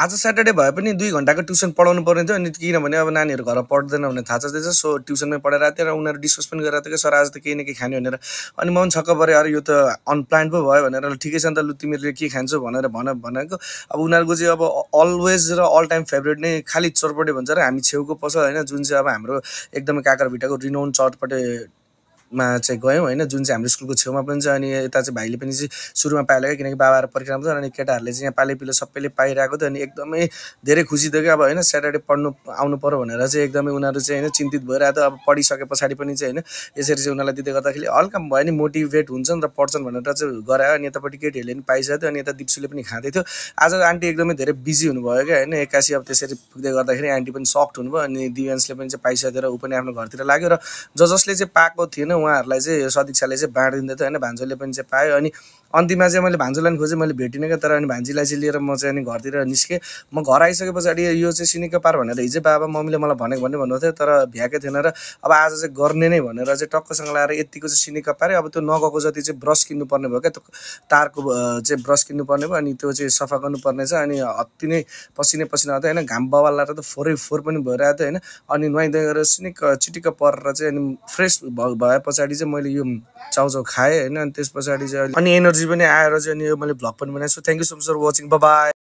आज स्याटरडे भए पनि 2 घण्टाको ट्युसन पढाउनु पर्ने थियो। अनि किनभने अब नानीहरू घरमा पढ्दैन भने थाहा छ, सो ट्युसनमै पढाएर आएको थियो र उनीहरू डिस्कस पनि गरेर थियो कि सर आज त केही न केही खाने भनेर। अनि म पनि छक्क परेँ, अरे यो त अनप्लान्ड पो भयो भनेर। ठिकै छ नि त, लु तिमीहरूले के खान्छौ भनेर भनेको। अब उनीहरूको चाहिँ अब अलवेज र अल टाइम फेभरेट नै खालि चटपटे भन्छ र हामी छेउको पसल होइन, जुन चाहिँ अब हाम्रो एकदमै काँक्राभिट्टाको रिनाउन्ड चटपटे मा चाहिँ गयौँ होइन, जुन चाहिँ हाम्रो स्कुलको छेउमा पनि छ। अनि यता चाहिँ भाइले पनि चाहिँ सुरुमा पाइहाल्यो, किनकि बाबाहरू पर्खिरहेको छ। अनि केटाहरूले चाहिँ यहाँ पालैपिलो सबैले पाइरहेको थियो। अनि एकदमै धेरै खुसी थियो कि अब होइन स्याटरडे पढ्नु आउनु पर्यो भनेर चाहिँ एकदमै उनीहरू चाहिँ होइन चिन्तित भइरहेको थियो। अब पढिसके पछाडि पनि चाहिँ होइन यसरी चाहिँ उनीहरूलाई दिँदै गर्दाखेरि हल्का भयो नि मोटिभेट हुन्छन् र पढ्छन् भनेर चाहिँ गरायो। अनि यतापट्टि केटीहरूले पनि पाइसकेको थियो। अनि यता दिप्सुले पनि खाँदै थियो। आज आन्टी एकदमै धेरै बिजी हुनुभयो क्या होइन, एक्कासी अब त्यसरी पुग्दै गर्दाखेरि आन्टी पनि सक्ट हुनुभयो। अनि दिव्यान्सले पनि चाहिँ पाइसकेको थियो र ऊ पनि आफ्नो घरतिर लाग्यो। र जसले चाहिँ पाएको थिएन उहाँहरूलाई चाहिँ सदिक्षाले चाहिँ बाँडिदिँदै थियो होइन, भान्जोले पनि चाहिँ पायो। अनि अन्तिममा चाहिँ मैले भान्जोलाई खोजेँ, मैले भेटिनँ क्या। तर अनि भान्जीलाई चाहिँ लिएर म चाहिँ अनि घरतिर निस्केँ। म घर आइसके पछाडि यो चाहिँ सिनिका पार भनेर हिजो बाबा मम्मीले मलाई भनेको भन्नुभएको थियो, तर भ्याएकै थिएन। र अब आज चाहिँ गर्ने नै भनेर चाहिँ टक्कसँग लाएर यतिको चाहिँ सिनिका पारेँ। अब त्यो नगएको जति चाहिँ ब्रस किन्नुपर्ने भयो क्या, त्यो तारको चाहिँ ब्रस किन्नुपर्ने भयो। अनि त्यो चाहिँ सफा गर्नुपर्ने छ। अनि अति नै पसिनै पसिना आउँथ्यो होइन, घाम बाबा लाएर त फोरै फोर पनि भइरहेको थियो होइन। अनि नुहाइधुवाइ गरेर सिनिक चिटिक्क परेर चाहिँ अनि फ्रेस भए पछाडि चाहिँ मैले यो चाउचाउ खाएँ होइन। अनि त्यस पछाडि चाहिँ अनि एनर्जी पनि आएर चाहिँ अनि यो मैले भ्लग पनि बनाएको छु। Thank you so much for watching, bye by.